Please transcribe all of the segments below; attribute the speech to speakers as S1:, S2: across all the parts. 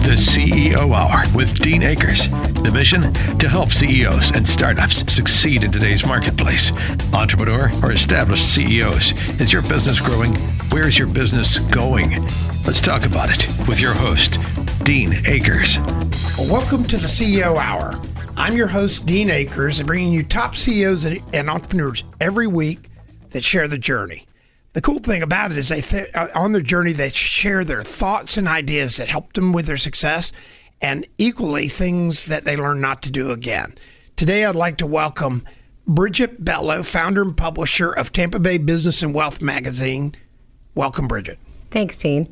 S1: The CEO Hour with Dean Akers. The mission? To help CEOs and startups succeed in today's marketplace. Entrepreneur or established CEOs, is your business growing? Where's your business going? Let's talk about it with your host, Dean Akers.
S2: Well, welcome to the CEO Hour. I'm your host, Dean Akers, and bringing you top CEOs and entrepreneurs every week that share the journey. The cool thing about it is on their journey, they share their thoughts and ideas that helped them with their success, and equally things that they learn not to do again. Today, I'd like to welcome Bridgette Bello, founder and publisher of Tampa Bay Business and Wealth magazine. Welcome, Bridgette.
S3: Thanks, Dean.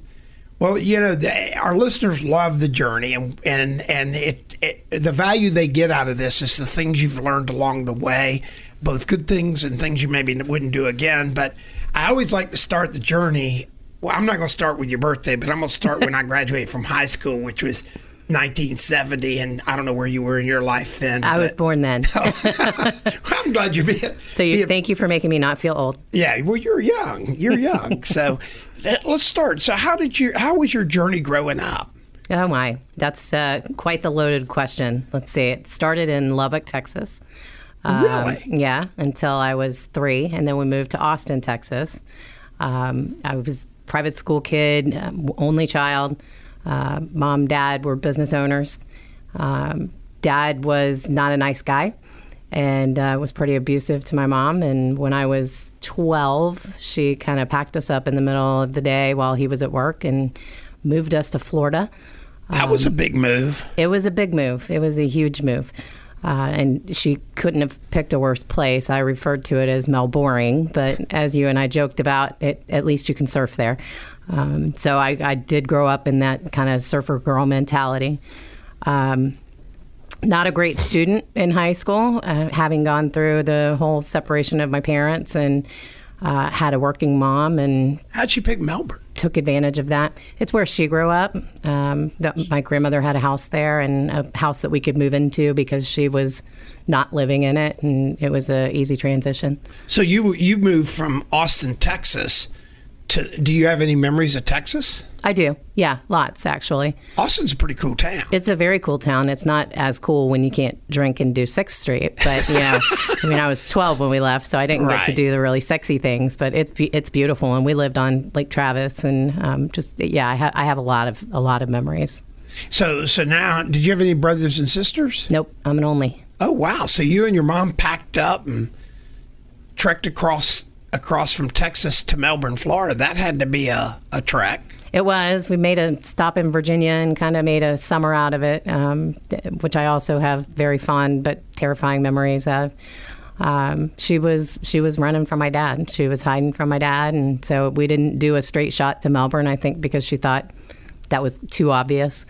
S2: Well, you know, our listeners love the journey, and the value they get out of this is the things you've learned along the way, both good things and things you maybe wouldn't do again. But I always like to start the journey. Well, I'm not going to start with your birthday, but I'm going to start when I graduated from high school, which was 1970, and I don't know where you were in your life then.
S3: I was born then.
S2: I'm glad you're being.
S3: So thank you for making me not feel old.
S2: Yeah, well, you're young. You're young. So let's start. So how was your journey growing up?
S3: Oh my, that's quite the loaded question. Let's see. It started in Lubbock, Texas.
S2: Really?
S3: Yeah, until I was 3, and then we moved to Austin, Texas. I was a private school kid, only child. Mom, dad were business owners. Dad was not a nice guy and was pretty abusive to my mom. And when I was 12, she kind of packed us up in the middle of the day while he was at work and moved us to Florida.
S2: That was a big move.
S3: It was a big move. It was a huge move. And she couldn't have picked a worse place. I referred to it as Melboring, but as you and I joked about, at least you can surf there. So I did grow up in that kind of surfer girl mentality. Not a great student in high school, having gone through the whole separation of my parents and had a working mom. And
S2: how'd she pick Melbourne?
S3: Took advantage of that. It's where she grew up. My grandmother had a house there and a house that we could move into because she was not living in it, and it was an easy transition.
S2: So you moved from Austin, Texas. Do you have any memories of Texas? I
S3: do. Yeah, lots, actually.
S2: Austin's a pretty cool town.
S3: It's a very cool town. It's not as cool when you can't drink and do 6th Street. But, you know, I mean, I was 12 when we left, so I didn't get to do the really sexy things. But it's beautiful. And we lived on Lake Travis. And I have a lot of memories. So
S2: now, did you have any brothers and sisters?
S3: Nope. I'm an only.
S2: Oh, wow. So you and your mom packed up and trekked across from Texas to Melbourne, Florida. That had to be a trek.
S3: It was. We made a stop in Virginia and kind of made a summer out of it, which I also have very fond but terrifying memories of. She was running from my dad. She was hiding from my dad, and so we didn't do a straight shot to Melbourne, I think, because she thought that was too obvious.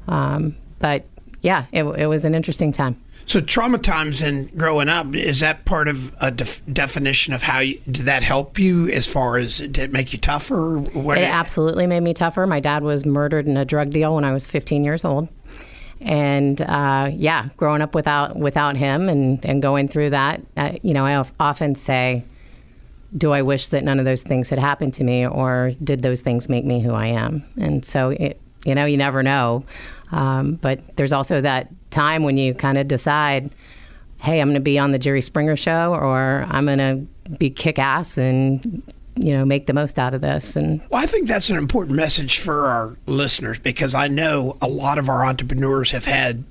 S3: But yeah, it was an interesting time.
S2: So trauma times and growing up, is that part of a definition of how did that help you as far as, did it make you tougher?
S3: It absolutely made me tougher. My dad was murdered in a drug deal when I was 15 years old. And growing up without him and going through that, I often say, do I wish that none of those things had happened to me, or did those things make me who I am? And so, you never know. But there's also that time when you kind of decide, hey, I'm going to be on the Jerry Springer show, or I'm going to be kick-ass and, make the most out of this. And
S2: well, I think that's an important message for our listeners, because I know a lot of our entrepreneurs have had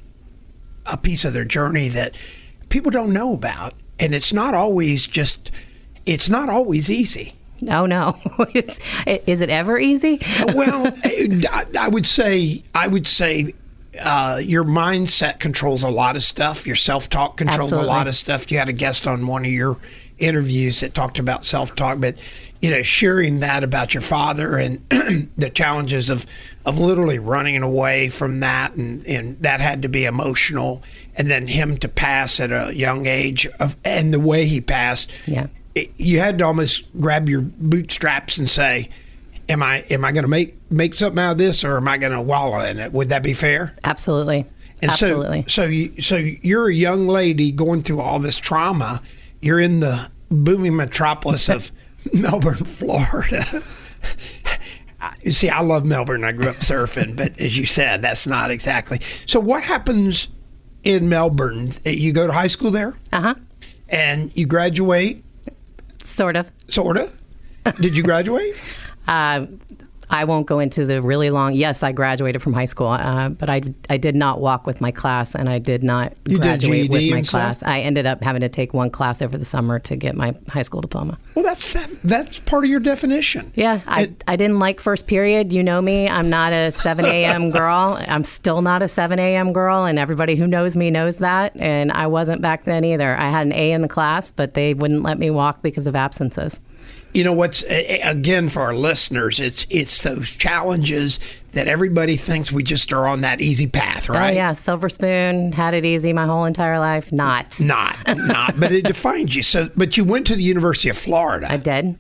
S2: a piece of their journey that people don't know about. And it's not always easy.
S3: Oh, no. Is it ever easy?
S2: Well, I would say your mindset controls a lot of stuff. Your self-talk controls a lot of stuff. You had a guest on one of your interviews that talked about self-talk, but sharing that about your father and the challenges of literally running away from that, and that had to be emotional, and then him to pass at a young age and the way he passed.
S3: Yeah.
S2: You had to almost grab your bootstraps and say, am I going to make something out of this, or am I going to wallow in it? Would that be fair?
S3: Absolutely.
S2: And
S3: absolutely.
S2: So you're a young lady going through all this trauma. You're in the booming metropolis of Melbourne, Florida. You see, I love Melbourne. I grew up surfing, but as you said, that's not exactly. So what happens in Melbourne? You go to high school there?
S3: Uh-huh.
S2: And you graduate?
S3: Sort of.
S2: Sort of? Did you graduate?
S3: I won't go into the really long. Yes, I graduated from high school, but I did not walk with my class, and I did not graduate with my class. I ended up having to take one class over the summer to get my high school diploma.
S2: Well, that's part of your definition.
S3: Yeah, I didn't like first period. You know me. I'm not a 7 a.m. girl. I'm still not a 7 a.m. girl, and everybody who knows me knows that, and I wasn't back then either. I had an A in the class, but they wouldn't let me walk because of absences.
S2: You know what's, again, for our listeners, it's those challenges that everybody thinks we just are on that easy path, right?
S3: Oh, yeah. Silver spoon, had it easy my whole entire life. Not. But it defines you. So, but you went to the University of Florida. I did.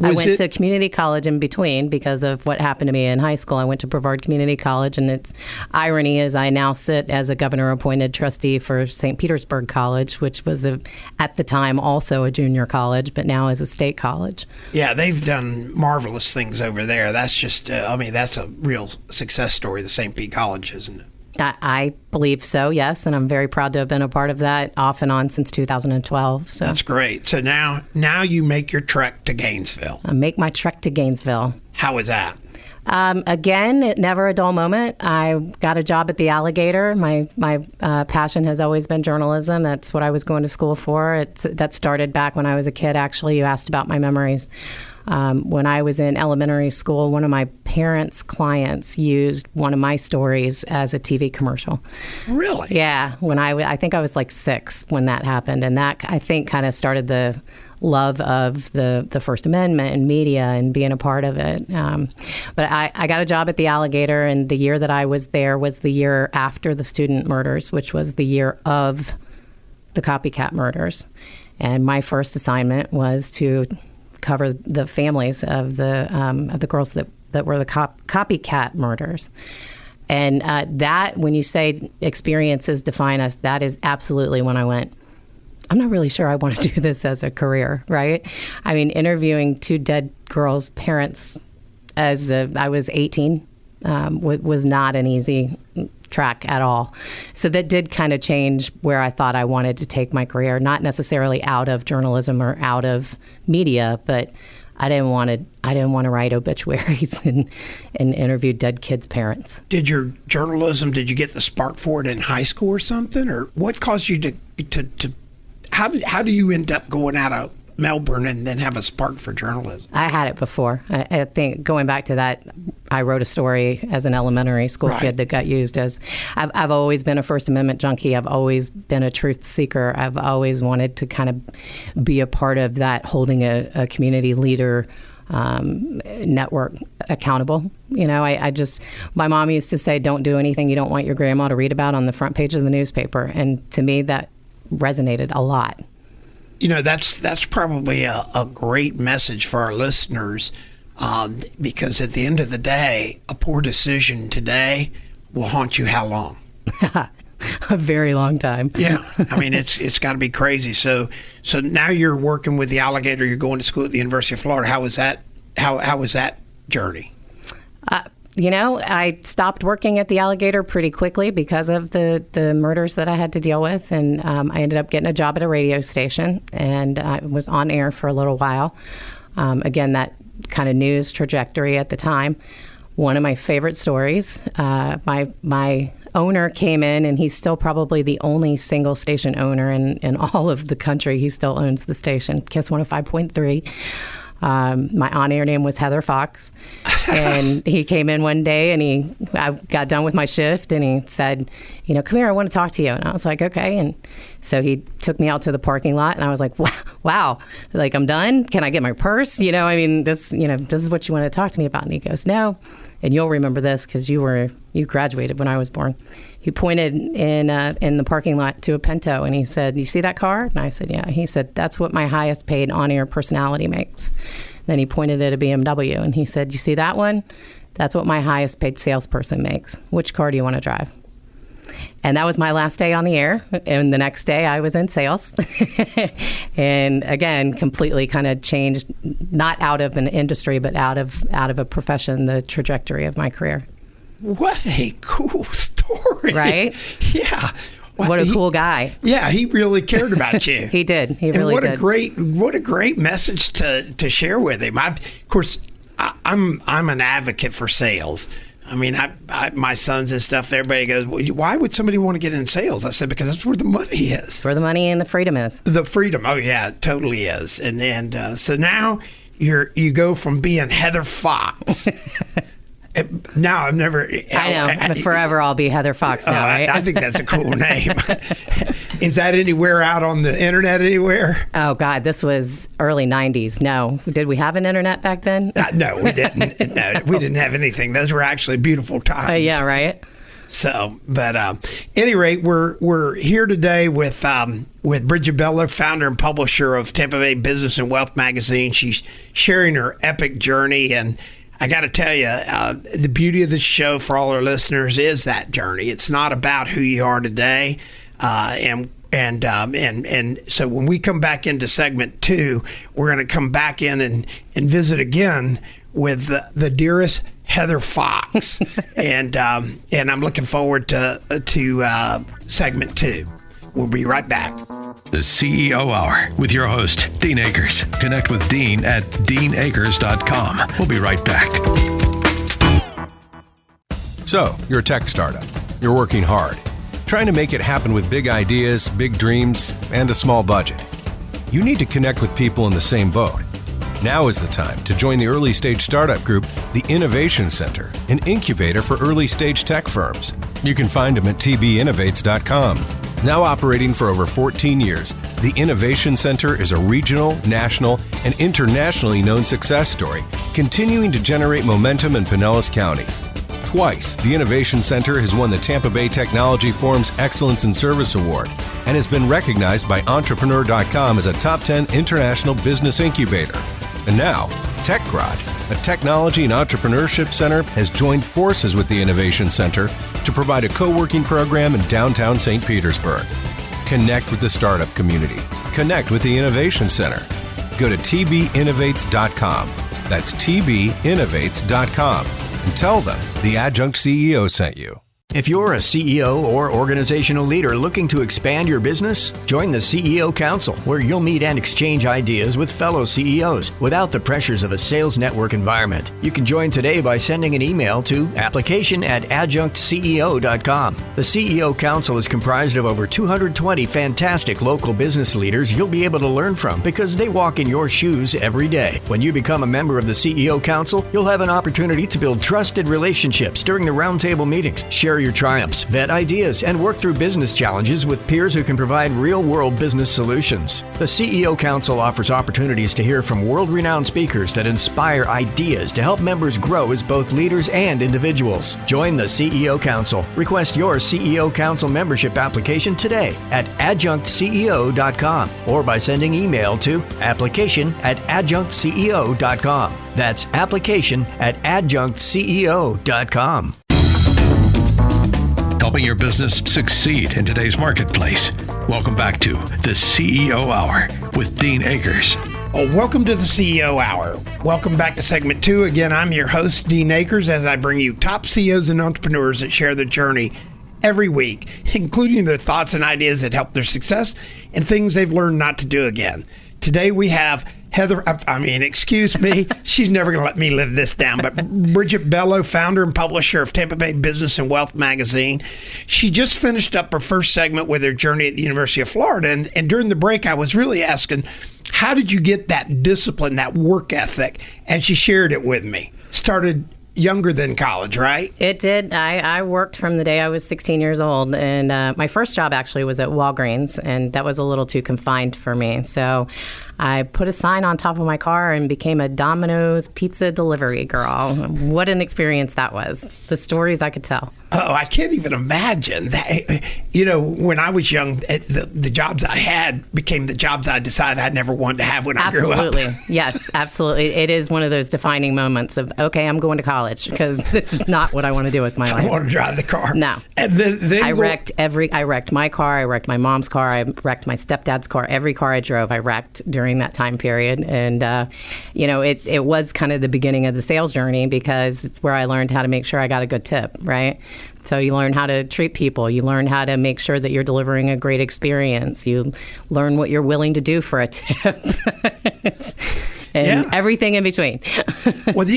S3: I went to community college in between because of what happened to me in high school. I went to Brevard Community College, and its irony is I now sit as a governor-appointed trustee for St. Petersburg College, which was at the time also a junior college, but now is a state college.
S2: Yeah, they've done marvelous things over there. That's just, that's a real success story, the St. Pete College, isn't it?
S3: I believe so, yes, and I'm very proud to have been a part of that off and on since 2012. So
S2: that's great. So now you make your trek to Gainesville.
S3: I make my trek to Gainesville.
S2: How was that?
S3: Again, never a dull moment. I got a job at the Alligator. My passion has always been journalism. That's what I was going to school for. That started back when I was a kid, actually. You asked about my memories. When I was in elementary school, one of my parents' clients used one of my stories as a TV commercial.
S2: Really?
S3: Yeah. When I think I was like 6 when that happened. And that, I think, kind of started the love of the First Amendment and media and being a part of it. But I got a job at the Alligator, and the year that I was there was the year after the student murders, which was the year of the copycat murders. And my first assignment was to cover the families of the girls that were the copycat murders. And that, when you say experiences define us, that is absolutely when I went, I'm not really sure I want to do this as a career, right? I mean, interviewing 2 dead girls' parents as I was 18 was not an easy track at all. So that did kind of change where I thought I wanted to take my career, not necessarily out of journalism or out of media, but I didn't want to write obituaries and interview dead kids' parents.
S2: Did you get the spark for it in high school or something? Or what caused you to how do you end up going out of Melbourne and then have a spark for journalism?
S3: I had it before. I think going back to that, I wrote a story as an elementary school kid that got used as, I've always been a First Amendment junkie. I've always been a truth seeker. I've always wanted to kind of be a part of that, holding a community leader network accountable. You know, my mom used to say, don't do anything you don't want your grandma to read about on the front page of the newspaper. And to me, that resonated a lot.
S2: You know, that's probably a great message for our listeners, because at the end of the day, a poor decision today will haunt you how long?
S3: A very long time.
S2: Yeah. I mean, it's got to be crazy. So now you're working with the Alligator. You're going to school at the University of Florida. How was that? How was that journey?
S3: You know, I stopped working at the Alligator pretty quickly because of the murders that I had to deal with. And I ended up getting a job at a radio station, and I was on air for a little while. Again, that kind of news trajectory at the time. One of my favorite stories, my owner came in, and he's still probably the only single station owner in all of the country. He still owns the station, KISS 105.3. My on-air name was Heather Fox, and he came in one day, and I got done with my shift, and he said, you know, come here, I want to talk to you. And I was like, okay. And so he took me out to the parking lot, and I was like, wow, like, I'm done. Can I get my purse? You know, I mean, this is what you want to talk to me about. And he goes, no. And you'll remember this because you graduated when I was born. He pointed in the parking lot to a Pinto, and he said, you see that car? And I said, yeah. He said, that's what my highest paid on-air personality makes. Then he pointed at a BMW, and he said, you see that one? That's what my highest paid salesperson makes. Which car do you want to drive? And that was my last day on the air. And the next day I was in sales. And again, completely kind of changed, not out of an industry, but out of a profession, the trajectory of my career.
S2: What a cool story.
S3: Right?
S2: Yeah.
S3: What a cool guy.
S2: Yeah, he really cared about you.
S3: He did. He really did.
S2: What a great message to share with him. Of course, I'm an advocate for sales. I mean, my sons and stuff, everybody goes, well, why would somebody want to get in sales? I said, because that's where the money is.
S3: That's where the money and the freedom is.
S2: The freedom. Oh, yeah, it totally is. And so now you go from being Heather Fox. Now I've never.
S3: I know. Forever I'll be Heather Fox now, right?
S2: I think that's a cool name. Is that anywhere out on the internet anywhere?
S3: Oh, God, this was early 90s. No. Did we have an internet back then?
S2: No, we didn't. No, we didn't have anything. Those were actually beautiful times.
S3: Yeah, right.
S2: So, but at any rate, we're here today with Bridgette Bello, founder and publisher of Tampa Bay Business and Wealth magazine. She's sharing her epic journey, and I got to tell you, the beauty of this show for all our listeners is that journey. It's not about who you are today, and so when we come back into segment 2, we're going to come back in and visit again with the dearest Heather Fox, and I'm looking forward to segment 2. We'll be right back.
S1: The CEO Hour with your host, Dean Akers. Connect with Dean at deanakers.com. We'll be right back.
S4: So, you're a tech startup. You're working hard, trying to make it happen with big ideas, big dreams, and a small budget. You need to connect with people in the same boat. Now is the time to join the early stage startup group, the Innovation Center, an incubator for early stage tech firms. You can find them at tbinnovates.com. Now operating for over 14 years, the Innovation Center is a regional, national, and internationally known success story, continuing to generate momentum in Pinellas County. Twice, the Innovation Center has won the Tampa Bay Technology Forum's Excellence in Service Award and has been recognized by Entrepreneur.com as a top 10 international business incubator. And now, Tech Garage, a technology and entrepreneurship center, has joined forces with the Innovation Center to provide a co-working program in downtown St. Petersburg. Connect with the startup community. Connect with the Innovation Center. Go to tbinnovates.com. That's tbinnovates.com. And tell them the Adjunct CEO sent you.
S5: If you're a CEO or organizational leader looking to expand your business, join the CEO Council, where you'll meet and exchange ideas with fellow CEOs without the pressures of a sales network environment. You can join today by sending an email to application@adjunctceo.com. The CEO Council is comprised of over 220 fantastic local business leaders you'll be able to learn from because they walk in your shoes every day. When you become a member of the CEO Council, you'll have an opportunity to build trusted relationships during the roundtable meetings, share your triumphs, vet ideas, and work through business challenges with peers who can provide real-world business solutions. The CEO Council offers opportunities to hear from world-renowned speakers that inspire ideas to help members grow as both leaders and individuals. Join the CEO Council. Request your CEO Council membership application today at adjunctceo.com or by sending email to application@adjunctceo.com. That's application@adjunctceo.com.
S1: Helping your business succeed in today's marketplace. Welcome back to the CEO Hour with Dean Akers.
S2: Oh, welcome to the CEO Hour. Welcome back to segment 2. Again, I'm your host, Dean Akers, as I bring you top CEOs and entrepreneurs that share their journey every week, including their thoughts and ideas that help their success and things they've learned not to do again. Today we have excuse me, she's never going to let me live this down, but Bridgette Bello, founder and publisher of Tampa Bay Business and Wealth magazine. She just finished up her first segment with her journey at the University of Florida, and during the break, I was really asking, how did you get that discipline, that work ethic? And she shared it with me. Started younger than college, right?
S3: It did. I worked from the day I was 16 years old, and my first job actually was at Walgreens, and that was a little too confined for me. So I put a sign on top of my car and became a Domino's pizza delivery girl. What an experience that was. The stories I could tell.
S2: Oh, I can't even imagine that. You know, when I was young, the jobs I had became the jobs I decided I never wanted to have when I grew up.
S3: Absolutely. Yes, absolutely. It is one of those defining moments of, okay, I'm going to college. college because this is not what I want to do with my
S2: I
S3: life.
S2: don't want to drive the car.
S3: No.
S2: And then
S3: I wrecked my car. I wrecked my mom's car. I wrecked my stepdad's car. Every car I drove, I wrecked during that time period. And, it was kind of the beginning of the sales journey because it's where I learned how to make sure I got a good tip, right? So you learn how to treat people. You learn how to make sure that you're delivering a great experience. You learn what you're willing to do for a tip. And everything in between.
S2: Well,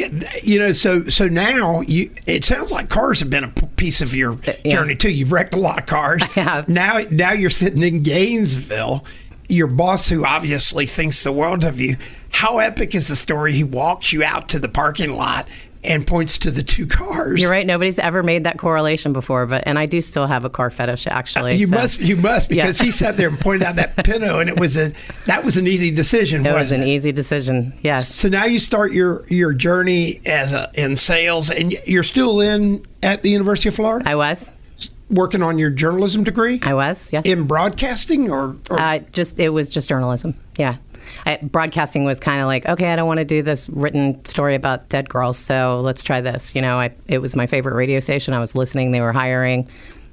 S2: so now it sounds like cars have been a piece of your journey too. You've wrecked a lot of cars.
S3: I have.
S2: Now you're sitting in Gainesville. Your boss, who obviously thinks the world of you, how epic is the story? He walks you out to the parking lot and points to the two cars.
S3: You're right. Nobody's ever made that correlation before, and I do still have a car fetish, actually.
S2: You must, because he sat there and pointed out that Pinto, and that was an easy decision.
S3: It was an easy decision. Yes.
S2: So now you start your journey in sales, and you're still at the University of Florida.
S3: I was
S2: working on your journalism degree.
S3: I was, yes.
S2: In broadcasting, or
S3: it was just journalism. Yeah. Broadcasting was kind of like, okay, I don't want to do this written story about dead girls, so let's try this. It was my favorite radio station. I was listening. They were hiring.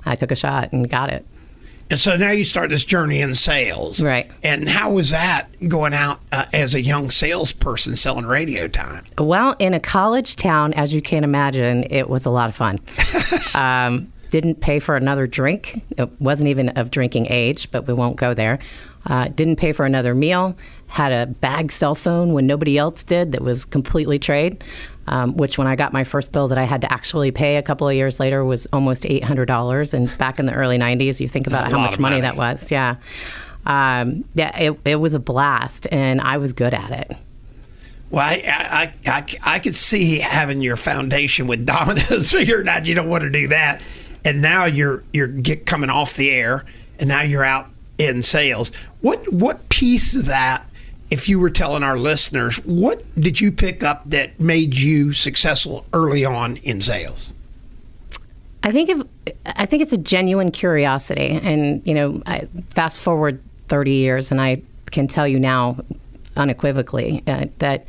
S3: I took a shot and got it.
S2: And so now you start this journey in sales.
S3: Right.
S2: And how was that going out as a young salesperson selling radio time?
S3: Well, in a college town, as you can imagine, it was a lot of fun. Didn't pay for another drink. It wasn't even of drinking age, but we won't go there. Didn't pay for another meal. Had a bag cell phone when nobody else did that was completely trade, which when I got my first bill that I had to actually pay a couple of years later was almost $800. And back in the early 90s, you think about how much money that was. Yeah. It was a blast, and I was good at it.
S2: Well, I could see having your foundation with Domino's figuring out you don't want to do that. And now you're coming off the air, and now you're out in sales. What piece of that, if you were telling our listeners, what did you pick up that made you successful early on in sales?
S3: I think it's a genuine curiosity, and I fast forward 30 years, and I can tell you now unequivocally that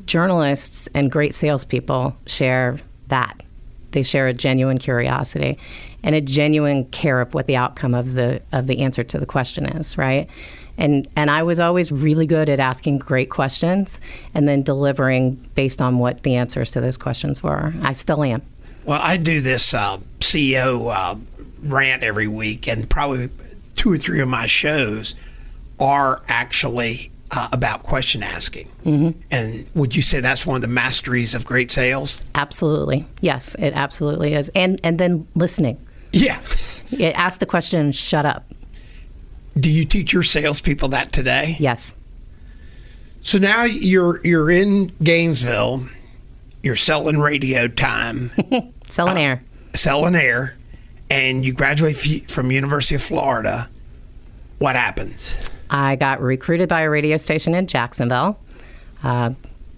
S3: journalists and great salespeople share that. They share a genuine curiosity and a genuine care of what the outcome of the answer to the question is, right? And I was always really good at asking great questions and then delivering based on what the answers to those questions were. I still am.
S2: Well, I do this CEO rant every week, and probably 2 or 3 of my shows are actually about question asking. Mm-hmm. And would you say that's one of the masteries of great sales?
S3: Absolutely. Yes, it absolutely is. And then listening.
S2: Yeah.
S3: Ask the question and shut up.
S2: Do you teach your salespeople that today?
S3: Yes.
S2: So now you're in Gainesville. You're selling radio time.
S3: Selling air.
S2: Selling air. And you graduate from University of Florida. What happens?
S3: I got recruited by a radio station in Jacksonville.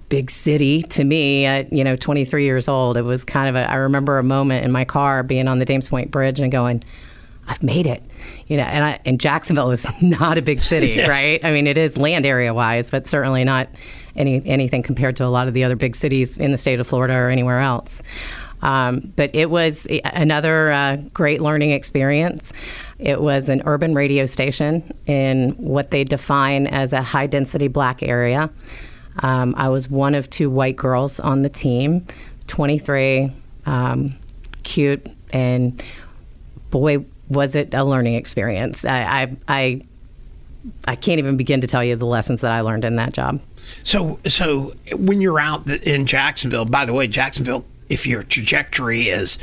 S3: Big city to me at 23 years old. It was kind of I remember a moment in my car being on the Dames Point Bridge and going, I've made it. And Jacksonville is not a big city, yeah. Right? I mean, it is land area wise, but certainly not anything compared to a lot of the other big cities in the state of Florida or anywhere else. But it was another great learning experience. It was an urban radio station in what they define as a high-density black area. I was one of 2 white girls on the team, 23, cute, and boy, was it a learning experience. I can't even begin to tell you the lessons that I learned in that job.
S2: So when you're out in Jacksonville, by the way, Jacksonville, if your trajectory is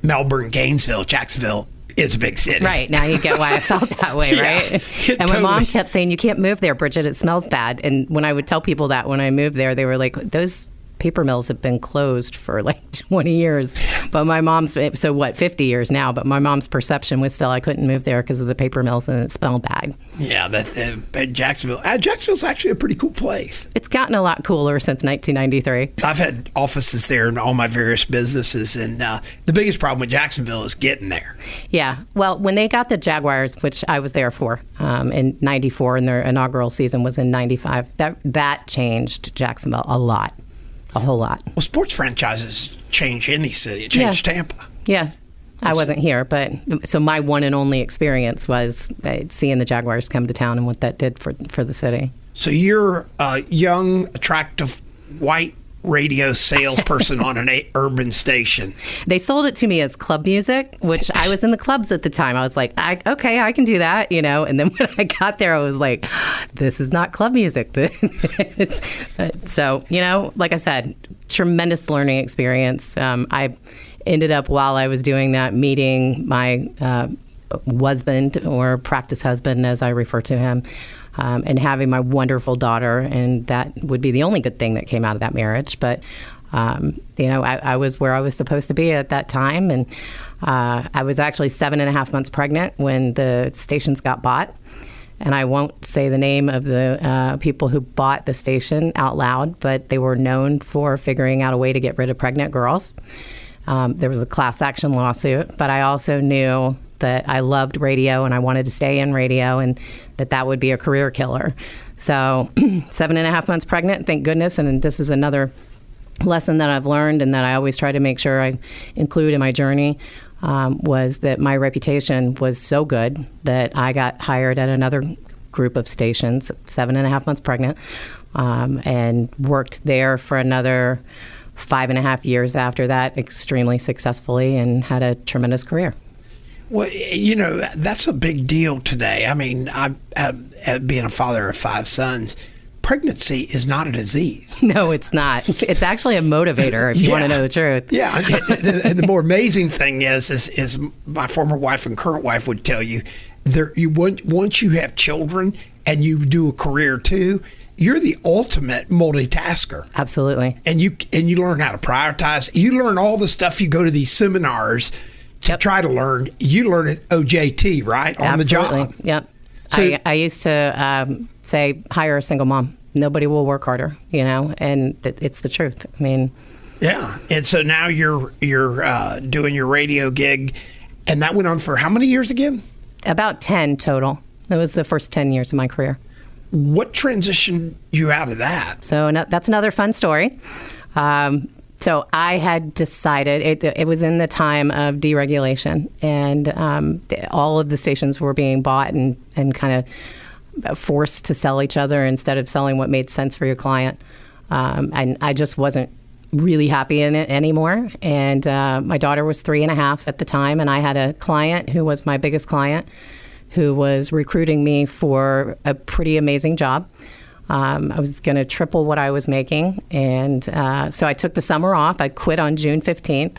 S2: Melbourne, Gainesville, Jacksonville is a big city.
S3: Right. Now you get why I felt that way, right? And my mom kept saying, you can't move there, Bridgette, it smells bad. And when I would tell people that when I moved there, they were like, those paper mills have been closed for like 20 years. But my mom's, 50 years now, but my mom's perception was still I couldn't move there because of the paper mills and it smelled bad.
S2: Yeah, Jacksonville. Jacksonville's actually a pretty cool place.
S3: It's gotten a lot cooler since 1993.
S2: I've had offices there in all my various businesses, and the biggest problem with Jacksonville is getting there.
S3: Yeah. Well, when they got the Jaguars, which I was there for in 94, and their inaugural season was in 95, that changed Jacksonville a lot. a whole lot.
S2: Well, sports franchises change any city. It changed Tampa.
S3: Yeah. I wasn't here, but so my one and only experience was seeing the Jaguars come to town and what that did for the city.
S2: So you're a young, attractive, white radio salesperson on an urban station.
S3: They sold it to me as club music, which I was in the clubs at the time. I was like, okay, I can do that, And then when I got there, I was like, this is not club music. So, like I said, tremendous learning experience. I ended up, while I was doing that, meeting my husband, or practice husband, as I refer to him, and having my wonderful daughter. And that would be the only good thing that came out of that marriage. But, I was where I was supposed to be at that time. And I was actually 7.5 months pregnant when the stations got bought. And I won't say the name of the people who bought the station out loud, but they were known for figuring out a way to get rid of pregnant girls. There was a class action lawsuit, but I also knew that I loved radio and I wanted to stay in radio, and that would be a career killer. So 7.5 months pregnant, thank goodness. And this is another lesson that I've learned and that I always try to make sure I include in my journey, was that my reputation was so good that I got hired at another group of stations, 7.5 months pregnant, and worked there for another 5.5 years after that, extremely successfully, and had a tremendous career.
S2: Well, that's a big deal today. I mean, being a father of 5 sons, pregnancy is not a disease.
S3: No, it's not. It's actually a motivator, if you want to know the truth.
S2: Yeah, and the more amazing thing is my former wife and current wife would tell you, once you have children and you do a career too, you're the ultimate multitasker.
S3: Absolutely.
S2: And you learn how to prioritize. You learn all the stuff you go to these seminars to try to learn. You learn at OJT, right? On the job.
S3: Yep. So, I used to say, hire a single mom. Nobody will work harder, and it's the truth. I mean.
S2: Yeah. And so now you're doing your radio gig, and that went on for how many years again? About
S3: 10 total. That was the first 10 years of my career.
S2: What transitioned you out of that?
S3: So that's another fun story. So I had decided, it was in the time of deregulation, and all of the stations were being bought and kind of forced to sell each other instead of selling what made sense for your client. And I just wasn't really happy in it anymore. And my daughter was 3.5 at the time, and I had a client who was my biggest client, who was recruiting me for a pretty amazing job. I was going to triple what I was making. And so I took the summer off. I quit on June 15th.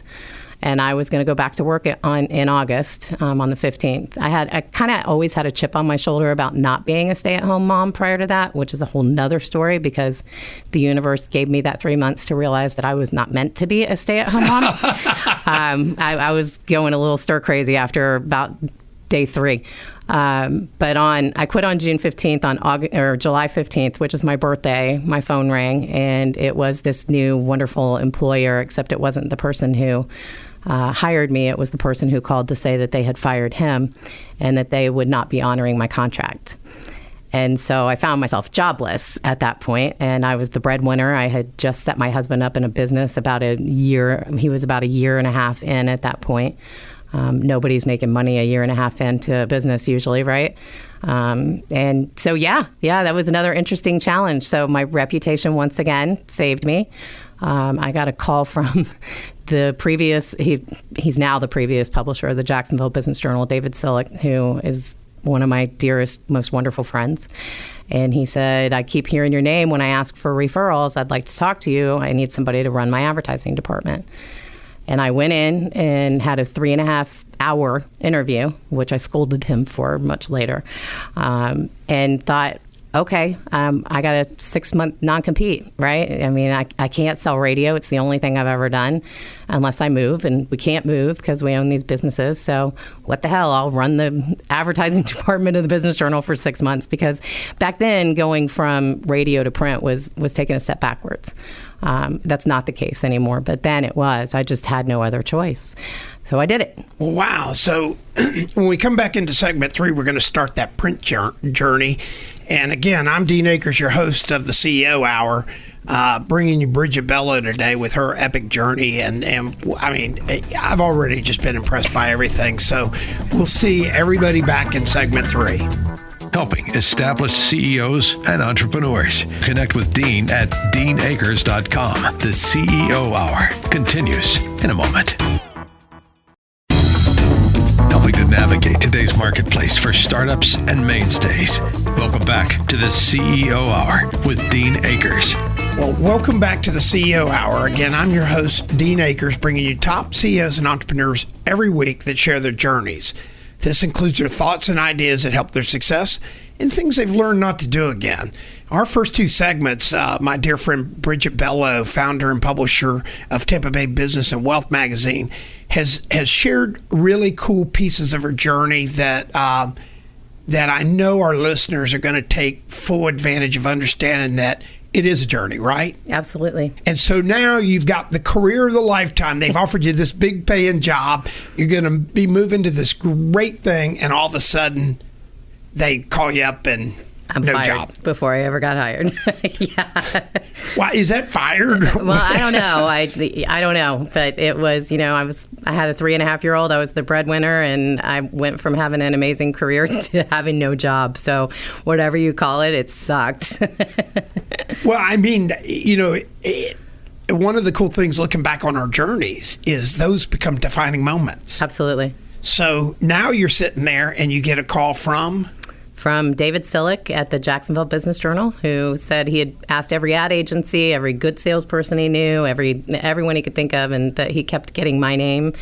S3: And I was going to go back to work in August on the 15th. I kind of always had a chip on my shoulder about not being a stay-at-home mom prior to that, which is a whole nother story, because the universe gave me that 3 months to realize that I was not meant to be a stay-at-home mom. I was going a little stir-crazy after about day 3. But I quit on June 15th. On July 15th, which is my birthday, my phone rang, and it was this new wonderful employer, except it wasn't the person who hired me. It was the person who called to say that they had fired him and that they would not be honoring my contract. And so I found myself jobless at that point, and I was the breadwinner. I had just set my husband up in a business about a year. He was about 1.5 years in at that point. Nobody's making money 1.5 years into a business usually, right? And so, that was another interesting challenge. So my reputation once again saved me. I got a call from the previous, he's now the previous publisher of the Jacksonville Business Journal, David Sillick, who is one of my dearest, most wonderful friends. And he said, I keep hearing your name when I ask for referrals. I'd like to talk to you. I need somebody to run my advertising department. And I went in and had a 3.5-hour interview, which I scolded him for much later, and thought, okay, I got a 6-month non-compete, right? I mean, I can't sell radio. It's the only thing I've ever done unless I move, and we can't move because we own these businesses. So what the hell? I'll run the advertising department of the Business Journal for 6 months, because back then going from radio to print was taking a step backwards. That's not the case anymore, but then it was. I just had no other choice. So I did it.
S2: Well, wow. So when we come back into segment 3, we're going to start that print journey. And again, I'm Dean Akers, your host of the CEO Hour. bringing you Bridgette Bello today with her epic journey. And I mean, I've already just been impressed by everything. So we'll see everybody back in segment 3.
S1: Helping established CEOs and entrepreneurs. Connect with Dean at deanakers.com. The CEO Hour continues in a moment. Helping to navigate today's marketplace for startups and mainstays. Welcome back to the CEO Hour with Dean Akers.
S2: Well, welcome back to the CEO Hour. Again, I'm your host, Dean Akers, bringing you top CEOs and entrepreneurs every week that share their journeys. This includes their thoughts and ideas that help their success and things they've learned not to do again. Our first 2 segments, my dear friend Bridgette Bello, founder and publisher of Tampa Bay Business and Wealth magazine, has shared really cool pieces of her journey that I know our listeners are going to take full advantage of, understanding that it is a journey, right?
S3: Absolutely.
S2: And so now you've got the career of the lifetime. They've offered you this big paying job. You're going to be moving to this great thing, and all of a sudden they call you up and
S3: I'm
S2: no
S3: fired
S2: job.
S3: Before I ever got hired. Yeah.
S2: Why is that fired?
S3: Well, I don't know. I don't know, but it was, I had a 3.5-year-old. I was the breadwinner, and I went from having an amazing career to having no job. So whatever you call it, it sucked.
S2: Well, I mean, one of the cool things looking back on our journeys is those become defining moments.
S3: Absolutely.
S2: So now you're sitting there and you get a call from
S3: David Sillick at the Jacksonville Business Journal, who said he had asked every ad agency, every good salesperson he knew, everyone he could think of, and that he kept getting my name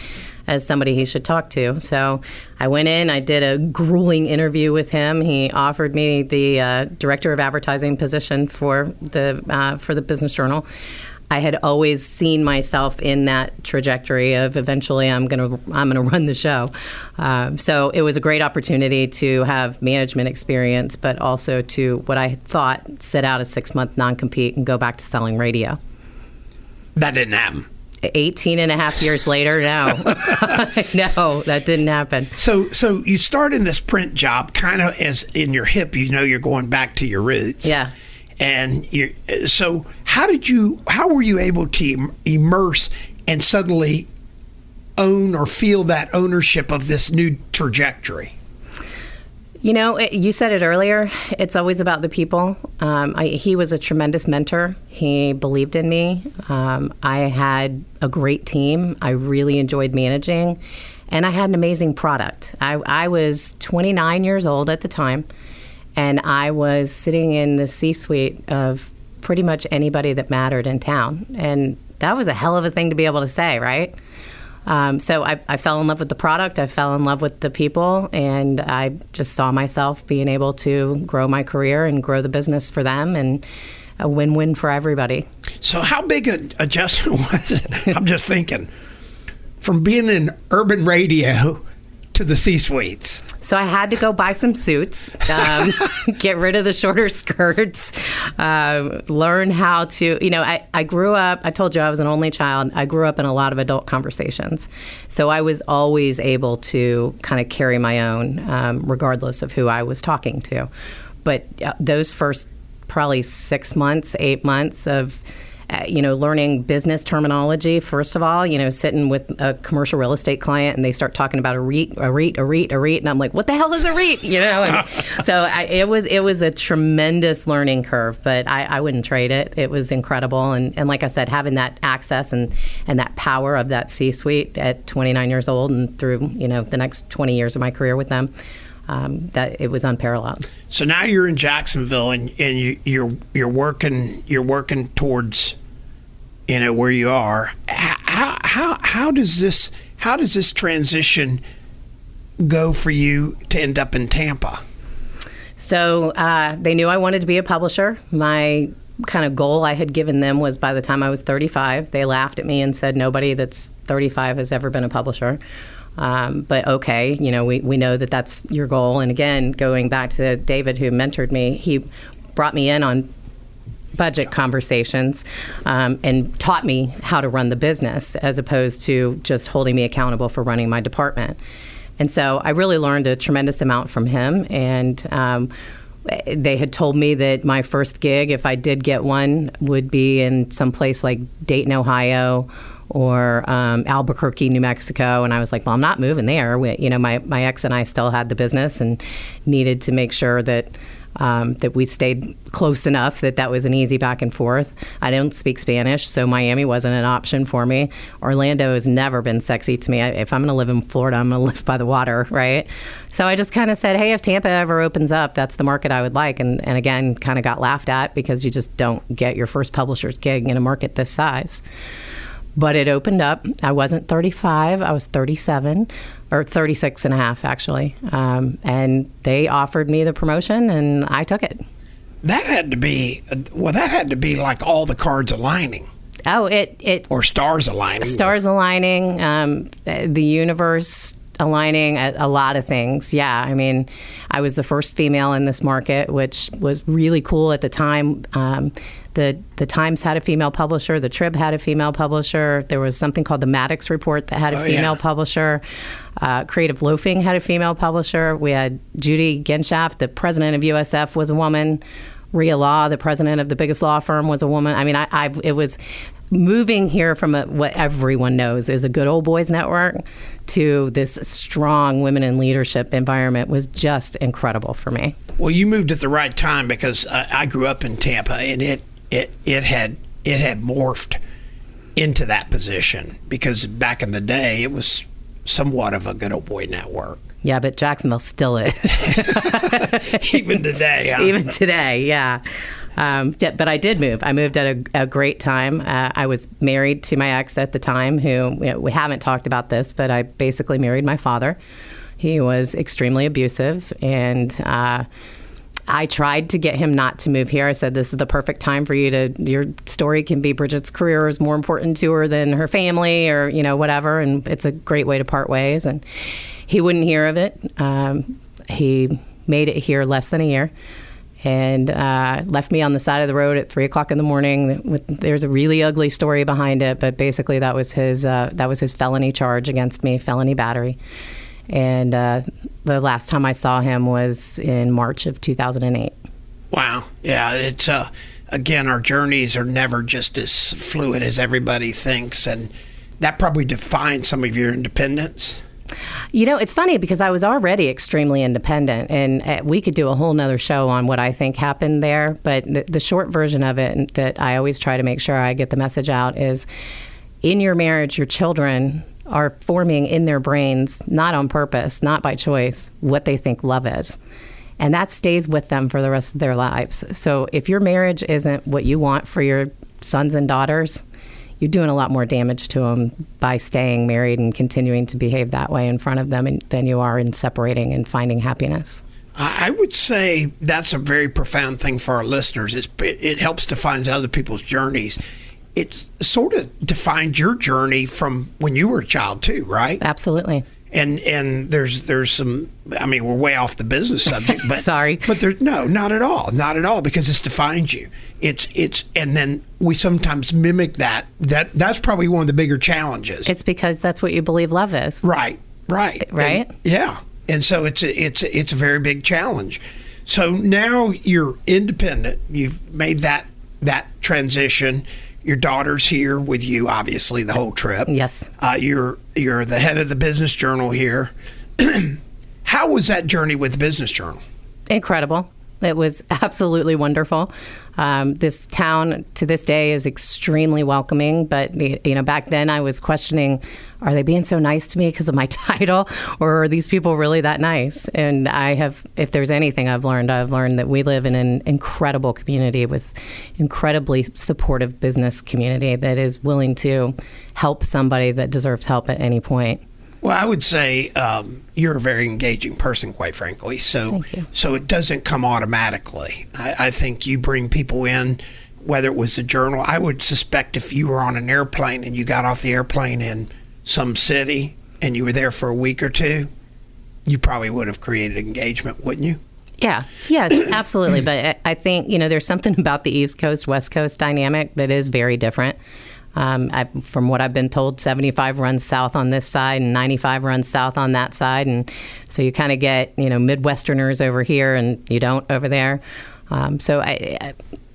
S3: as somebody he should talk to. So I went in, I did a grueling interview with him. He offered me the director of advertising position for the Business Journal. I had always seen myself in that trajectory of eventually I'm gonna run the show. So it was a great opportunity to have management experience, but also to what I thought sit out a 6-month non-compete and go back to selling radio.
S2: That didn't happen.
S3: 18 and a half years later, no. No, that didn't happen.
S2: So you start in this print job kind of as in your hip, you're going back to your roots.
S3: Yeah.
S2: And so how were you able to immerse and suddenly own or feel that ownership of this new trajectory?
S3: You said it earlier. It's always about the people. He was a tremendous mentor. He believed in me. I had a great team. I really enjoyed managing. And I had an amazing product. I was 29 years old at the time. And I was sitting in the C-suite of pretty much anybody that mattered in town. And that was a hell of a thing to be able to say, right? So I fell in love with the product. I fell in love with the people. And I just saw myself being able to grow my career and grow the business for them, and a win-win for everybody.
S2: So how big an adjustment was it? I'm just thinking, from being in urban radio to the C-suites.
S3: So I had to go buy some suits, get rid of the shorter skirts, learn how to, I grew up, I told you I was an only child. I grew up in a lot of adult conversations. So I was always able to kind of carry my own, regardless of who I was talking to. But those first probably 6 months, 8 months of learning business terminology, first of all, sitting with a commercial real estate client and they start talking about a REIT. And I'm like, what the hell is a REIT? And so it was a tremendous learning curve, but I wouldn't trade it. It was incredible. And like I said, having that access and that power of that C-suite at 29 years old and through, the next 20 years of my career with them, that it was unparalleled. So
S2: now you're in Jacksonville and you're working towards where you are. How does this transition go for you to end up in Tampa?
S3: So they knew I wanted to be a publisher. My kind of goal I had given them was by the time I was 35. They laughed at me and said nobody that's 35 has ever been a publisher. But okay, we know that that's your goal. And again, going back to David, who mentored me, he brought me in on budget conversations and taught me how to run the business as opposed to just holding me accountable for running my department. And so I really learned a tremendous amount from him. And they had told me that my first gig, if I did get one, would be in some place like Dayton, Ohio, or Albuquerque, New Mexico. And I was like, well, I'm not moving there. My ex and I still had the business and needed to make sure that that we stayed close enough that was an easy back and forth. I don't speak Spanish, so Miami wasn't an option for me. Orlando has never been sexy to me. If I'm going to live in Florida, I'm going to live by the water, right? So I just kind of said, hey, if Tampa ever opens up, that's the market I would like. And again, kind of got laughed at because you just don't get your first publisher's gig in a market this size. But it opened up. I wasn't 35. I was 37, or 36 and a half, actually. And they offered me the promotion, and I took it.
S2: That had to be like all the cards aligning.
S3: Oh,
S2: or stars aligning.
S3: Stars aligning, the universe aligning, a lot of things. Yeah, I mean, I was the first female in this market, which was really cool at the time. The Times had a female publisher. The Trib had a female publisher. There was something called the Maddox Report that had a female publisher. Creative Loafing had a female publisher. We had Judy Genschaft, the president of USF, was a woman. Rhea Law, the president of the biggest law firm, was a woman. I mean, it was moving here from what everyone knows is a good old boys network to this strong women in leadership environment was just incredible for me.
S2: Well, you moved at the right time because I grew up in Tampa, and it had morphed into that position because back in the day it was somewhat of a good old boy network.
S3: Yeah, but Jacksonville still is.
S2: Even today. Huh?
S3: Even today, yeah. But I did move. I moved at a great time. I was married to my ex at the time, who, we haven't talked about this, but I basically married my father. He was extremely abusive, and I tried to get him not to move here. I said, this is the perfect time for your story can be Bridgette's career is more important to her than her family or, whatever. And it's a great way to part ways. And he wouldn't hear of it. He made it here less than a year and left me on the side of the road at 3:00 in the morning. There's a really ugly story behind it, but basically that was his felony charge against me, felony battery. And the last time I saw him was in March of 2008.
S2: Wow. Yeah, it's again, our journeys are never just as fluid as everybody thinks, and that probably defines some of your independence.
S3: It's funny because I was already extremely independent, and we could do a whole nother show on what I think happened there. But the short version of it that I always try to make sure I get the message out is, in your marriage, your children are forming in their brains, not on purpose, not by choice, what they think love is. And that stays with them for the rest of their lives. So if your marriage isn't what you want for your sons and daughters, you're doing a lot more damage to them by staying married and continuing to behave that way in front of them than you are in separating and finding happiness.
S2: I would say that's a very profound thing for our listeners. It helps define other people's journeys. It sort of defined your journey from when you were a child too, right?
S3: Absolutely.
S2: And there's some, I mean, we're way off the business subject, but
S3: sorry.
S2: But there's not at all, because it's defined you. It's and then we sometimes mimic that's probably one of the bigger challenges.
S3: It's because that's what you believe love is.
S2: Right.
S3: And,
S2: yeah. And so it's a very big challenge. So now you're independent. You've made that transition. Your daughter's here with you, obviously, the whole trip.
S3: Yes.
S2: You're the head of the Business Journal here. How was that journey with the Business Journal?
S3: Incredible. It was absolutely wonderful. This town to this day is extremely welcoming, but back then I was questioning, are they being so nice to me because of my title, or are these people really that nice? And if there's anything I've learned that we live in an incredible community with incredibly supportive business community that is willing to help somebody that deserves help at any point.
S2: Well, I would say you're a very engaging person, quite frankly. So,
S3: thank you.
S2: So it doesn't come automatically. I think you bring people in, whether it was the Journal. I would suspect if you were on an airplane and you got off the airplane in some city and you were there for a week or two, you probably would have created engagement, wouldn't you?
S3: Yeah. Yes, absolutely. But I think, there's something about the East Coast, West Coast dynamic that is very different. From what I've been told, 75 runs south on this side and 95 runs south on that side. And so you kind of get, Midwesterners over here and you don't over there. So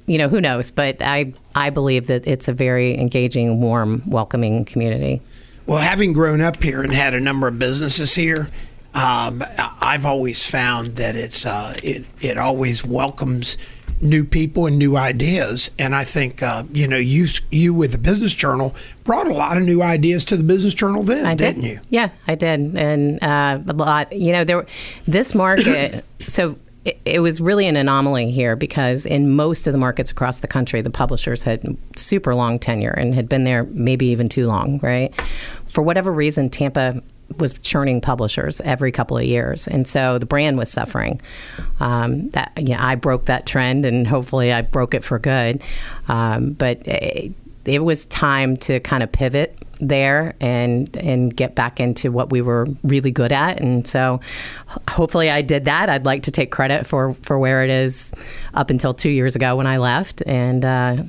S3: who knows? But I believe that it's a very engaging, warm, welcoming community.
S2: Well, having grown up here and had a number of businesses here, I've always found that it always welcomes new people and new ideas. And I think, you with the Business Journal brought a lot of new ideas to the Business Journal then, didn't you?
S3: Yeah, I did. And a lot, this market, so it was really an anomaly here because in most of the markets across the country, the publishers had super long tenure and had been there maybe even too long, right? For whatever reason, Tampa was churning publishers every couple of years, and so the brand was suffering. I broke that trend, and hopefully I broke it for good. But it was time to kind of pivot there and get back into what we were really good at, and so hopefully I did that. I'd like to take credit for where it is up until 2 years ago when I left, and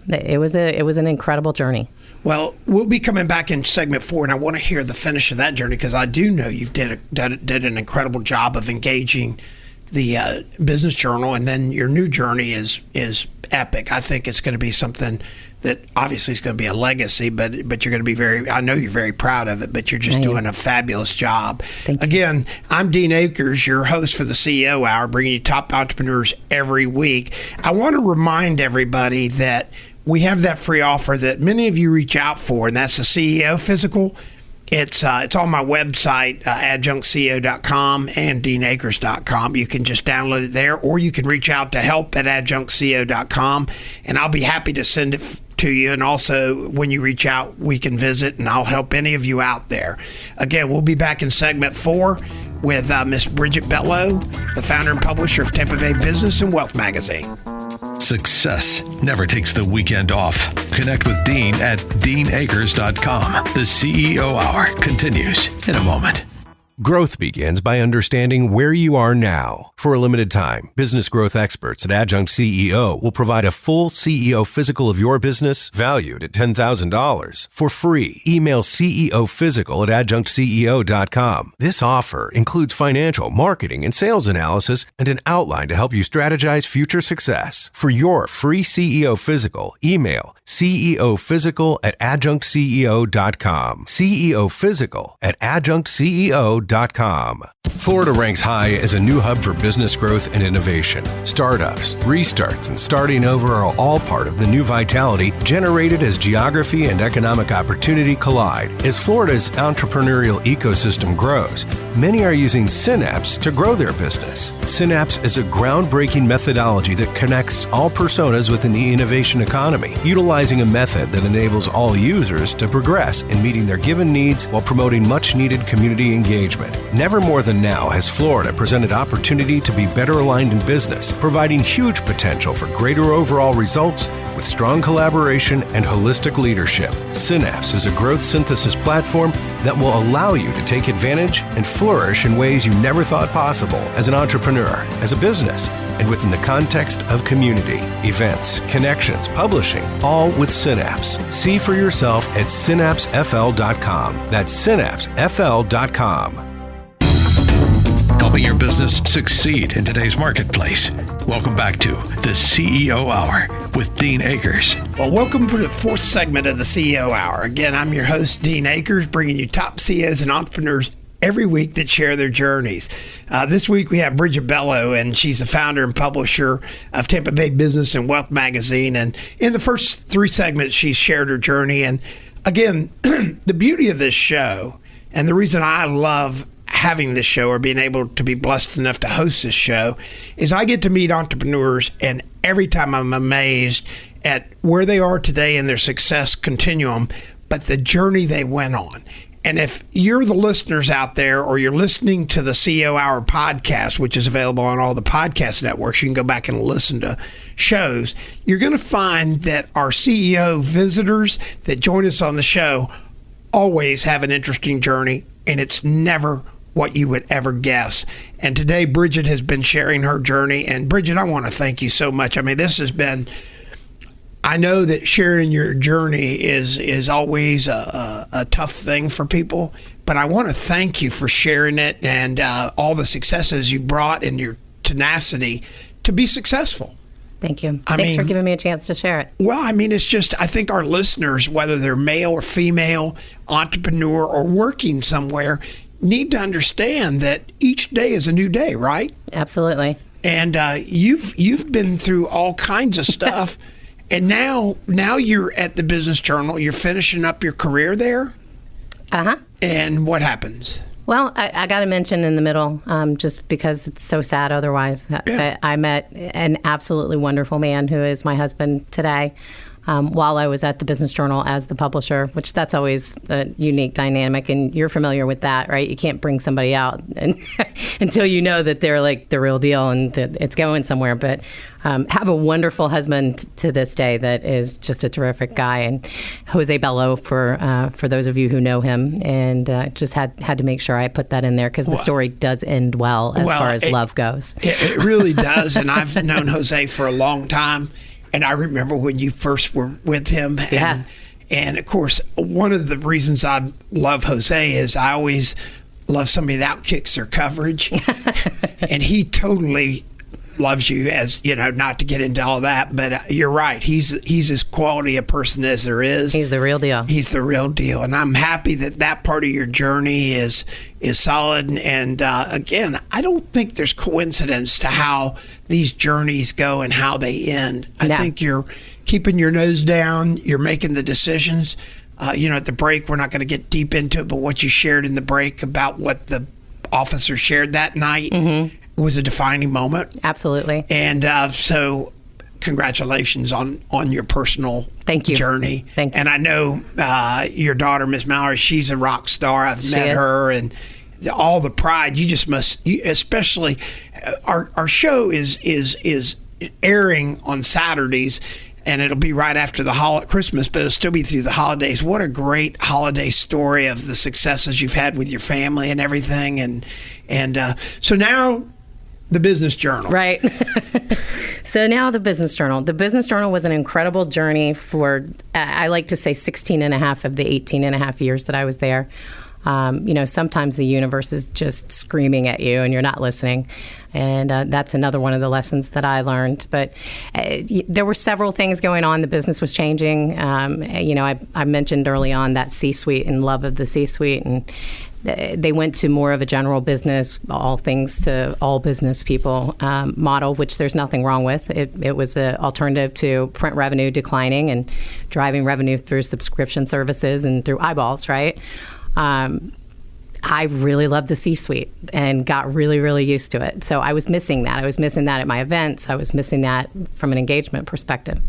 S3: it was an incredible journey.
S2: Well, we'll be coming back in segment 4, and I want to hear the finish of that journey because I do know you've did an incredible job of engaging the Business Journal, and then your new journey is epic. I think it's going to be something that obviously is going to be a legacy, but you're going to be I know you're very proud of it, but you're just doing a fabulous job.
S3: Thank you.
S2: Again, I'm Dean Akers, your host for the CEO Hour, bringing you top entrepreneurs every week. I want to remind everybody that we have that free offer that many of you reach out for, and that's the CEO Physical. It's on my website, adjunctceo.com and deanakers.com. You can just download it there, or you can reach out to help@adjunctceo.com, and I'll be happy to send it to you. And also, when you reach out, we can visit, and I'll help any of you out there. Again, we'll be back in segment 4 with Miss Bridgette Bello, the founder and publisher of Tampa Bay Business and Wealth magazine.
S1: Success never takes the weekend off. Connect with Dean at deanakers.com. The CEO Hour continues in a moment.
S4: Growth begins by understanding where you are now. For a limited time, business growth experts at Adjunct CEO will provide a full CEO physical of your business valued at $10,000 for free. Email ceophysical@adjunctceo.com. This offer includes financial, marketing, and sales analysis and an outline to help you strategize future success. For your free CEO physical, email ceophysical@adjunctceo.com. ceophysical@adjunctceo.com. Florida ranks high as a new hub for business growth and innovation. Startups, restarts, and starting over are all part of the new vitality generated as geography and economic opportunity collide. As Florida's entrepreneurial ecosystem grows, many are using Synapse to grow their business. Synapse is a groundbreaking methodology that connects all personas within the innovation economy, utilizing a method that enables all users to progress in meeting their given needs while promoting much-needed community engagement. Never more than now has Florida presented opportunity to be better aligned in business, providing huge potential for greater overall results with strong collaboration and holistic leadership. Synapse is a growth synthesis platform that will allow you to take advantage and flourish in ways you never thought possible as an entrepreneur, as a business, and within the context of community, events, connections, publishing, all with Synapse. See for yourself at synapsefl.com. That's synapsefl.com.
S1: Helping your business succeed in today's marketplace. Welcome back to the CEO Hour with Dean Akers.
S2: Well, welcome to the 4th segment of the CEO Hour. Again, I'm your host, Dean Akers, bringing you top CEOs and entrepreneurs every week that share their journeys. This week we have Bridgette Bello, and she's the founder and publisher of Tampa Bay Business and Wealth magazine. And in the first 3 segments, she's shared her journey. And again, the beauty of this show, and the reason I love having this show or being able to be blessed enough to host this show, is I get to meet entrepreneurs, and every time I'm amazed at where they are today in their success continuum, but the journey they went on. And if you're the listeners out there, or you're listening to the CEO Hour podcast, which is available on all the podcast networks, you can go back and listen to shows, you're going to find that our CEO visitors that join us on the show always have an interesting journey, and it's never what you would ever guess. And today, Bridgette has been sharing her journey. And Bridgette, I want to thank you so much. I mean, this has been, I know that sharing your journey is always a tough thing for people, but I want to thank you for sharing it and all the successes you brought and your tenacity to be successful.
S3: Thank you. Thanks for giving me a chance to share it.
S2: Well, I mean, it's just, I think our listeners, whether they're male or female, entrepreneur or working somewhere, need to understand that each day is a new day, right?
S3: Absolutely.
S2: And you've been through all kinds of stuff. And now you're at the Business Journal. You're finishing up your career there.
S3: Uh-huh.
S2: And what happens?
S3: Well, I got to mention in the middle, just because it's so sad otherwise.
S2: Yeah.
S3: I met an absolutely wonderful man who is my husband today. While I was at the Business Journal as the publisher, which that's always a unique dynamic, and you're familiar with that, right? You can't bring somebody out until you know that they're like the real deal and that it's going somewhere. But have a wonderful husband to this day that is just a terrific guy, and Jose Bello for those of you who know him, and just had to make sure I put that in there because the story does end well as far as love goes.
S2: It really does, and I've known Jose for a long time. And I remember when you first were with him. And of course, one of the reasons I love Jose is I always love somebody that outkicks their coverage. And he totally loves you, as you know, not to get into all that, but you're right. He's as quality a person as there is.
S3: He's the real deal.
S2: He's the real deal. And I'm happy that part of your journey is solid. And again, I don't think there's coincidence to how these journeys go and how they end. I think you're keeping your nose down. You're making the decisions. At the break, we're not going to get deep into it, but what you shared in the break about what the officer shared that night was a defining moment.
S3: Absolutely.
S2: And so congratulations on your personal journey.
S3: Thank you.
S2: And I know your daughter, Miss Mallory, she's a rock star. I've met her, and all the pride. You just must, especially our show is airing on Saturdays, and it'll be right after the Christmas, but it'll still be through the holidays. What a great holiday story of the successes you've had with your family and everything. And so now the Business Journal.
S3: Right. So now the Business Journal. The Business Journal was an incredible journey for, I like to say, 16 and a half of the 18 and a half years that I was there. Sometimes the universe is just screaming at you and you're not listening. And that's another one of the lessons that I learned. But there were several things going on. The business was changing. I mentioned early on that C-suite and love of the C-suite. And they went to more of a general business, all things to all business people model, which there's nothing wrong with. It was an alternative to print revenue declining and driving revenue through subscription services and through eyeballs, right? I really loved the C-suite and got really, really used to it. So I was missing that. I was missing that at my events. I was missing that from an engagement perspective.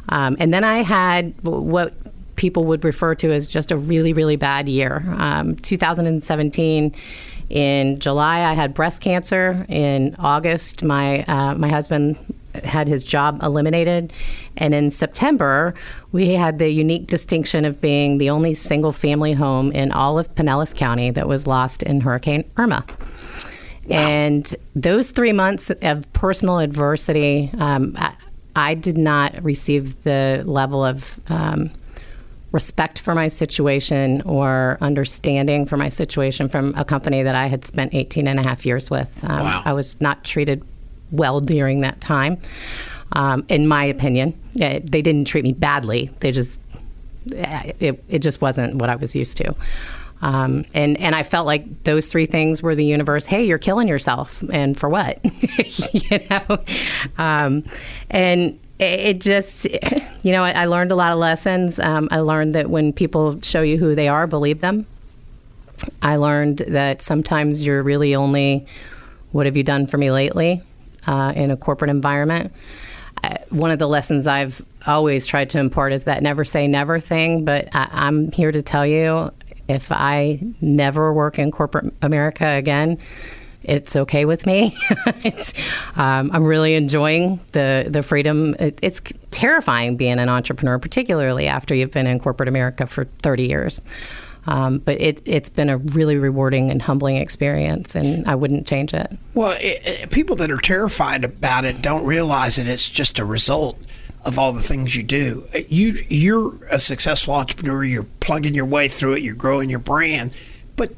S3: And then I had what people would refer to as just a really, really bad year. 2017, in July, I had breast cancer. In August, my husband had his job eliminated. And in September, we had the unique distinction of being the only single family home in all of Pinellas County that was lost in Hurricane Irma. Wow. And those 3 months of personal adversity, I did not receive the level of respect for my situation or understanding for my situation from a company that I had spent 18 and a half years with.
S2: Wow.
S3: I was not treated well during that time, in my opinion. They didn't treat me badly. They just, it just wasn't what I was used to. And I felt like those three things were the universe. Hey, you're killing yourself. And for what? And it just, I learned a lot of lessons. I learned that when people show you who they are, believe them. I learned that sometimes you're really only, what have you done for me lately, in a corporate environment. One of the lessons I've always tried to impart is that never say never thing. But I'm here to tell you, if I never work in corporate America again, it's okay with me. I'm really enjoying the freedom. It's terrifying being an entrepreneur, particularly after you've been in corporate America for 30 years. But it's been a really rewarding and humbling experience, and I wouldn't change it.
S2: Well, people that are terrified about it don't realize that it's just a result of all the things you do. You're a successful entrepreneur. You're plugging your way through it. You're growing your brand. But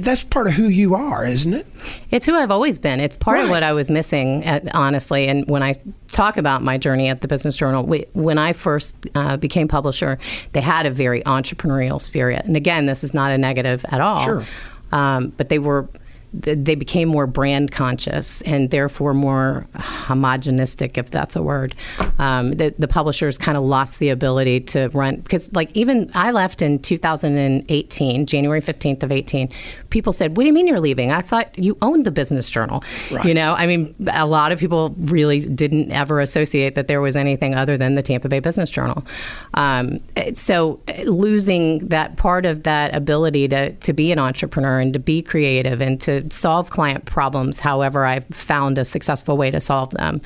S2: that's part of who you are, isn't it?
S3: It's who I've always been. It's part of what I was missing, honestly. And when I talk about my journey at the Business Journal, when I first became publisher, they had a very entrepreneurial spirit. And again, this is not a negative at all.
S2: Sure.
S3: But they became more brand conscious and therefore more homogenistic, if that's a word. The publishers kind of lost the ability to run, because like even I left in 2018, January 15th of 18. People said, "What do you mean you're leaving? I thought you owned the Business Journal." Right. You know, I mean, a lot of people really didn't ever associate that there was anything other than the Tampa Bay Business Journal. So losing that part of that ability to be an entrepreneur and to be creative and to solve client problems however I've found a successful way to solve them,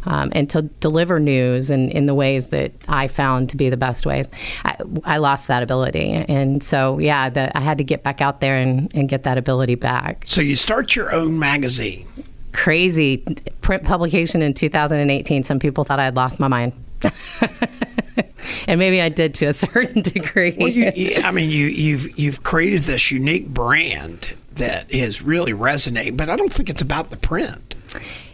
S3: and to deliver news in the ways that I found to be the best ways. I lost that ability. And so, I had to get back out there and get that ability back.
S2: So you start your own magazine.
S3: Crazy print publication in 2018. Some people thought I had lost my mind. And maybe I did to a certain degree.
S2: Well, you've created this unique brand that is really resonating, but I don't think it's about the print.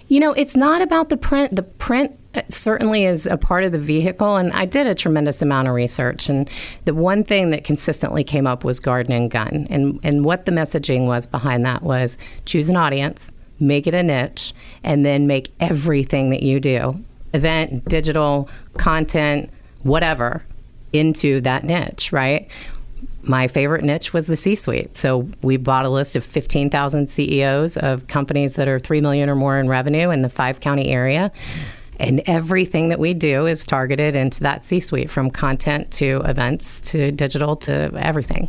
S3: You know, it's not about the print. The print certainly is a part of the vehicle, and I did a tremendous amount of research. And the one thing that consistently came up was garden and gun. And what the messaging was behind that was choose an audience, make it a niche, and then make everything that you do, event, digital, content, whatever, into that niche, right? My favorite niche was the C-suite. So we bought a list of 15,000 CEOs of companies that are $3 million or more in revenue in the 5-county area. And everything that we do is targeted into that C-suite, from content to events to digital to everything.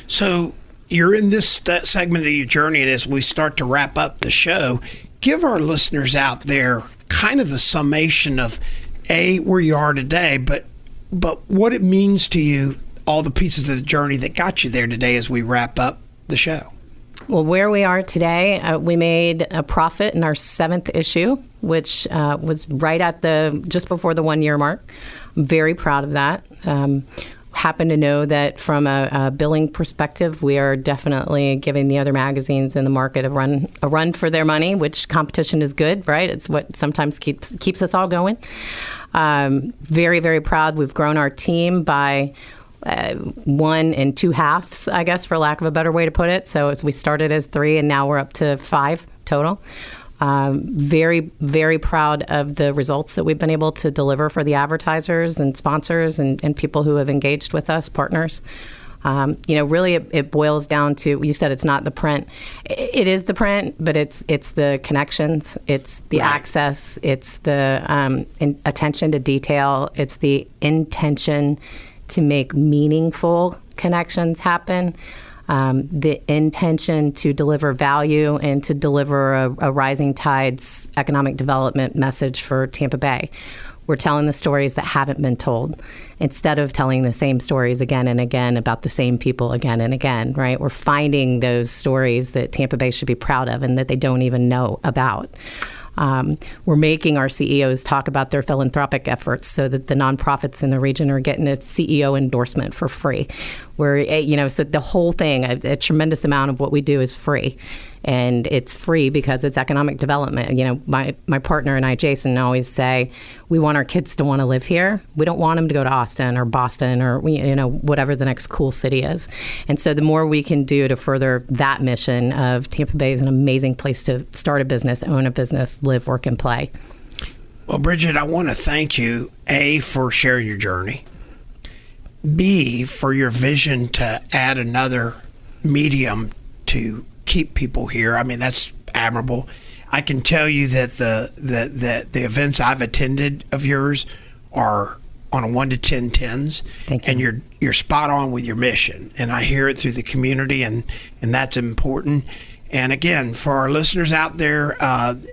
S3: So
S2: you're in this segment of your journey, and as we start to wrap up the show, give our listeners out there kind of the summation of, where you are today, but what it means to you, all the pieces of the journey that got you there today as we wrap up the show.
S3: Well, where we are today, we made a profit in our 7th issue, which was right at just before the 1-year mark. I'm very proud of that. Happen to know that from a billing perspective, we are definitely giving the other magazines in the market a run for their money, which competition is good, right? It's what sometimes keeps us all going. Very, very proud. We've grown our team by 1 2/2, I guess, for lack of a better way to put it. So we started as 3, and now we're up to 5 total. Very, very proud of the results that we've been able to deliver for the advertisers and sponsors and people who have engaged with us, partners. Really it boils down to, you said it's not the print. It is the print, but it's the connections, it's the access, it's the attention to detail, it's the intention to make meaningful connections happen. The intention to deliver value and to deliver a rising tides economic development message for Tampa Bay. We're telling the stories that haven't been told instead of telling the same stories again and again about the same people again and again, right? We're finding those stories that Tampa Bay should be proud of and that they don't even know about. We're making our CEOs talk about their philanthropic efforts so that the nonprofits in the region are getting a CEO endorsement for free. So the whole thing, a tremendous amount of what we do is free. And it's free because it's economic development. My partner and I, Jason, always say, we want our kids to want to live here. We don't want them to go to Austin or Boston or, whatever the next cool city is. And so the more we can do to further that mission of Tampa Bay is an amazing place to start a business, own a business, live, work, and play.
S2: Well, Bridgette, I want to thank you, A, for sharing your journey, B, for your vision to add another medium to keep people here. I mean, that's admirable. I can tell you that the events I've attended of yours are on a 1 to 10 10s.
S3: Thank you.
S2: And you're spot on with your mission. And I hear it through the community, and that's important. And again, for our listeners out there,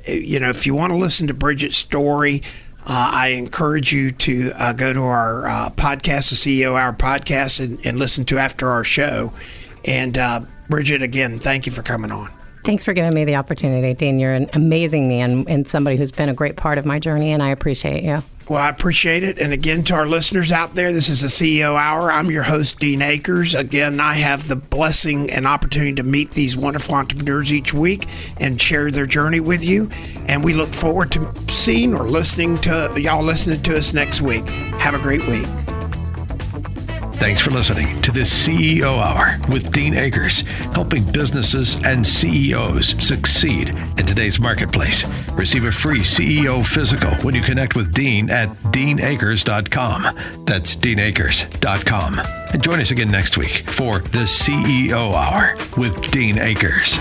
S2: if you want to listen to Bridgette's story, I encourage you to go to our podcast, the CEO Hour podcast, and listen to after our show. And Bridgette, again, thank you for coming on.
S3: Thanks for giving me the opportunity, Dean. You're an amazing man and somebody who's been a great part of my journey, and I appreciate you.
S2: Well, I appreciate it. And again, to our listeners out there, this is the CEO Hour. I'm your host, Dean Akers. Again, I have the blessing and opportunity to meet these wonderful entrepreneurs each week and share their journey with you. And we look forward to seeing or listening to y'all listening to us next week. Have a great week.
S1: Thanks for listening to this CEO Hour with Dean Akers, helping businesses and CEOs succeed in today's marketplace. Receive a free CEO physical when you connect with Dean at deanakers.com. That's deanakers.com. And join us again next week for the CEO Hour with Dean Akers.